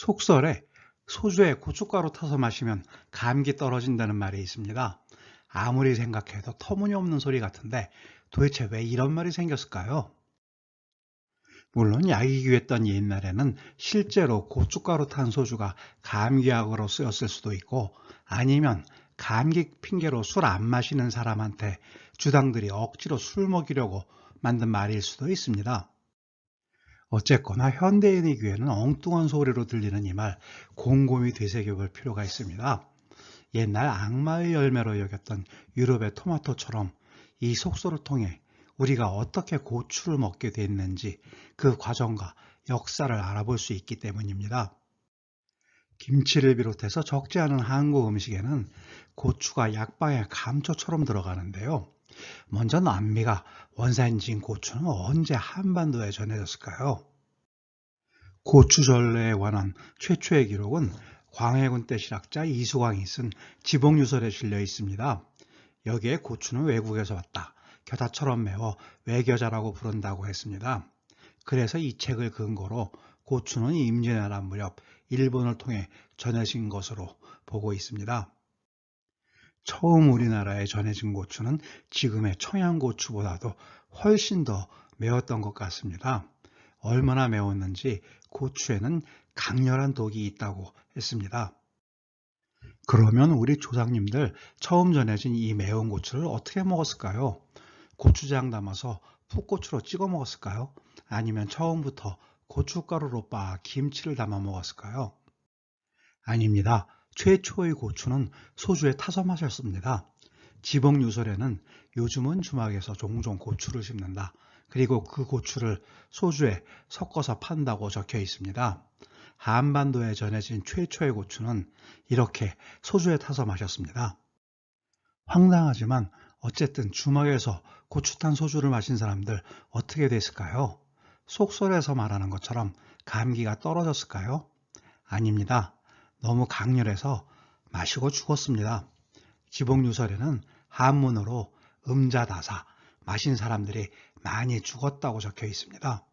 속설에 소주에 고춧가루 타서 마시면 감기 떨어진다는 말이 있습니다. 아무리 생각해도 터무니없는 소리 같은데 도대체 왜 이런 말이 생겼을까요? 물론 약이 귀했던 옛날에는 실제로 고춧가루 탄 소주가 감기약으로 쓰였을 수도 있고, 아니면 감기 핑계로 술 안 마시는 사람한테 주당들이 억지로 술 먹이려고 만든 말일 수도 있습니다. 어쨌거나 현대인의 귀에는 엉뚱한 소리로 들리는 이 말 곰곰이 되새겨볼 필요가 있습니다. 옛날 악마의 열매로 여겼던 유럽의 토마토처럼 이 속소를 통해 우리가 어떻게 고추를 먹게 됐는지 그 과정과 역사를 알아볼 수 있기 때문입니다. 김치를 비롯해서 적지 않은 한국 음식에는 고추가 약방의 감초처럼 들어가는데요. 먼저 남미가 원산지인 고추는 언제 한반도에 전해졌을까요? 고추전래에 관한 최초의 기록은 광해군 때 실학자 이수광이 쓴 지복유설에 실려 있습니다. 여기에 고추는 외국에서 왔다, 겨자처럼 매워 외겨자라고 부른다고 했습니다. 그래서 이 책을 근거로 고추는 임진왜란 무렵 일본을 통해 전해진 것으로 보고 있습니다. 처음 우리나라에 전해진 고추는 지금의 청양고추보다도 훨씬 더 매웠던 것 같습니다. 얼마나 매웠는지 고추에는 강렬한 독이 있다고 했습니다. 그러면 우리 조상님들 처음 전해진 이 매운 고추를 어떻게 먹었을까요? 고추장 담아서 풋고추로 찍어 먹었을까요? 아니면 처음부터 고춧가루로 빻아 김치를 담아 먹었을까요? 아닙니다. 최초의 고추는 소주에 타서 마셨습니다. 지복유설에는 요즘은 주막에서 종종 고추를 심는다, 그리고 그 고추를 소주에 섞어서 판다고 적혀 있습니다. 한반도에 전해진 최초의 고추는 이렇게 소주에 타서 마셨습니다. 황당하지만 어쨌든 주막에서 고추 탄 소주를 마신 사람들 어떻게 됐을까요? 속설에서 말하는 것처럼 감기가 떨어졌을까요? 아닙니다. 너무 강렬해서 마시고 죽었습니다. 지복유설에는 한문으로 음자다사, 마신 사람들이 많이 죽었다고 적혀 있습니다.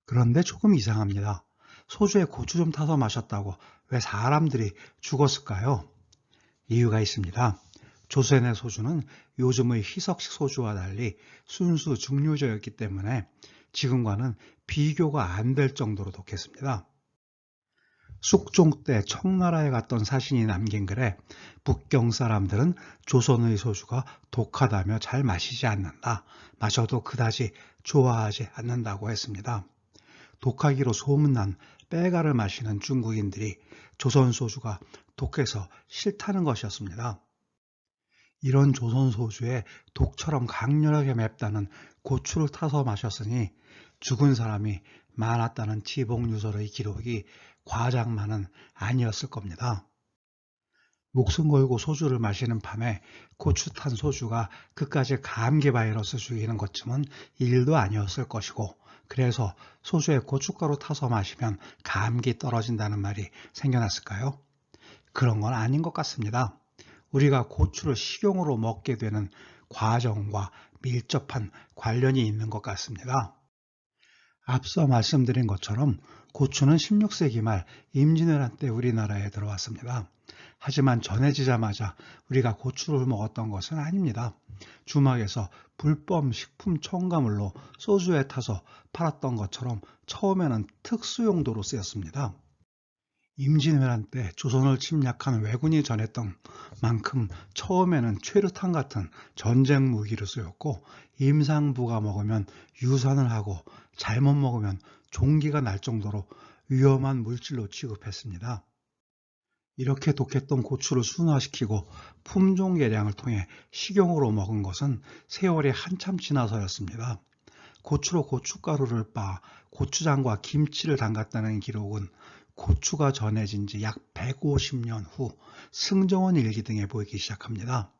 그런데 조금 이상합니다. 소주에 고추 좀 타서 마셨다고 왜 사람들이 죽었을까요? 이유가 있습니다. 조선의 소주는 요즘의 희석식 소주와 달리 순수 증류주였기 때문에 지금과는 비교가 안 될 정도로 독했습니다. 숙종 때 청나라에 갔던 사신이 남긴 글에 북경 사람들은 조선의 소주가 독하다며 잘 마시지 않는다, 마셔도 그다지 좋아하지 않는다고 했습니다. 독하기로 소문난 빼가를 마시는 중국인들이 조선 소주가 독해서 싫다는 것이었습니다. 이런 조선 소주에 독처럼 강렬하게 맵다는 고추를 타서 마셨으니 죽은 사람이 많았다는 지복유설의 기록이 과장만은 아니었을 겁니다. 목숨 걸고 소주를 마시는 밤에 고추 탄 소주가 그까지 감기 바이러스 죽이는 것쯤은 일도 아니었을 것이고, 그래서 소주에 고춧가루 타서 마시면 감기 떨어진다는 말이 생겨났을까요? 그런 건 아닌 것 같습니다. 우리가 고추를 식용으로 먹게 되는 과정과 밀접한 관련이 있는 것 같습니다. 앞서 말씀드린 것처럼 고추는 16세기 말 임진왜란 때 우리나라에 들어왔습니다. 하지만 전해지자마자 우리가 고추를 먹었던 것은 아닙니다. 주막에서 불법 식품 첨가물로 소주에 타서 팔았던 것처럼 처음에는 특수용도로 쓰였습니다. 임진왜란 때 조선을 침략한 왜군이 전했던 만큼 처음에는 최루탄 같은 전쟁 무기로 쓰였고, 임산부가 먹으면 유산을 하고 잘못 먹으면 종기가 날 정도로 위험한 물질로 취급했습니다. 이렇게 독했던 고추를 순화시키고 품종 개량을 통해 식용으로 먹은 것은 세월이 한참 지나서였습니다. 고추로 고춧가루를 빻아 고추장과 김치를 담갔다는 기록은 고추가 전해진 지 약 150년 후 승정원 일기 등에 보이기 시작합니다.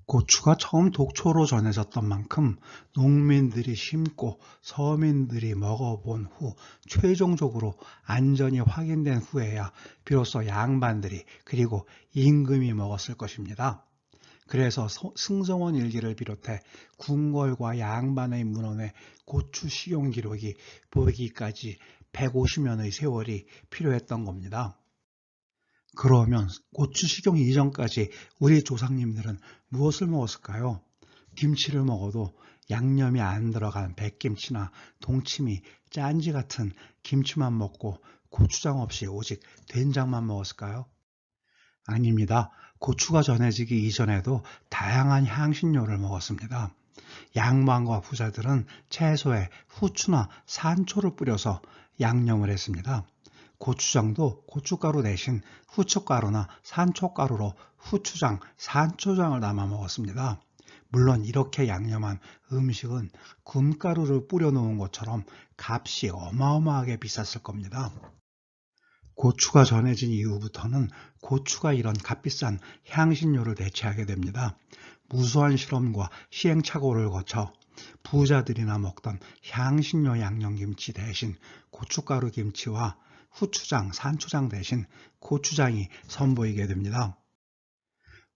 고추가 처음 독초로 전해졌던 만큼 농민들이 심고 서민들이 먹어본 후 최종적으로 안전이 확인된 후에야 비로소 양반들이 그리고 임금이 먹었을 것입니다. 그래서 승정원 일기를 비롯해 궁궐과 양반의 문헌에 고추 식용 기록이 보이기까지 150년의 세월이 필요했던 겁니다. 그러면 고추 식용 이전까지 우리 조상님들은 무엇을 먹었을까요? 김치를 먹어도 양념이 안 들어간 백김치나 동치미, 짠지 같은 김치만 먹고 고추장 없이 오직 된장만 먹었을까요? 아닙니다. 고추가 전해지기 이전에도 다양한 향신료를 먹었습니다. 양반과 부자들은 채소에 후추나 산초를 뿌려서 양념을 했습니다. 고추장도 고춧가루 대신 후춧가루나 산초가루로 후추장, 산초장을 담아 먹었습니다. 물론 이렇게 양념한 음식은 금가루를 뿌려 놓은 것처럼 값이 어마어마하게 비쌌을 겁니다. 고추가 전해진 이후부터는 고추가 이런 값비싼 향신료를 대체하게 됩니다. 무수한 실험과 시행착오를 거쳐 부자들이나 먹던 향신료 양념김치 대신 고춧가루 김치와 후추장, 산초장 대신 고추장이 선보이게 됩니다.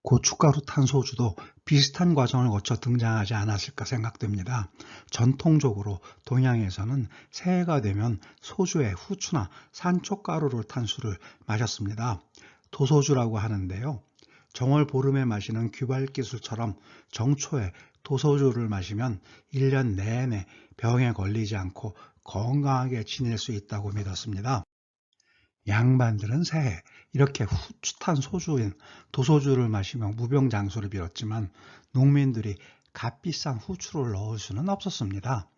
고춧가루 탄 소주도 비슷한 과정을 거쳐 등장하지 않았을까 생각됩니다. 전통적으로 동양에서는 새해가 되면 소주에 후추나 산초가루를 탄 술을 마셨습니다. 도소주라고 하는데요. 정월 보름에 마시는 귀발기술처럼 정초에 도소주를 마시면 1년 내내 병에 걸리지 않고 건강하게 지낼 수 있다고 믿었습니다. 양반들은 새해 이렇게 후추탄 소주인 도소주를 마시며 무병장수를 빌었지만 농민들이 값비싼 후추를 넣을 수는 없었습니다.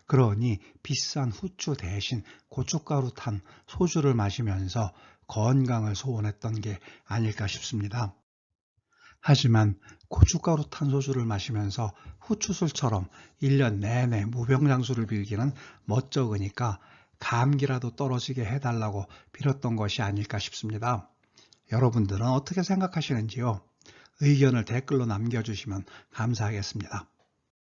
그러니 비싼 후추 대신 고춧가루 탄 소주를 마시면서 건강을 소원했던 게 아닐까 싶습니다. 하지만 고춧가루 탄 소주를 마시면서 후추술처럼 1년 내내 무병장수를 빌기는 멋쩍으니까 감기라도 떨어지게 해달라고 빌었던 것이 아닐까 싶습니다. 여러분들은 어떻게 생각하시는지요? 의견을 댓글로 남겨주시면 감사하겠습니다.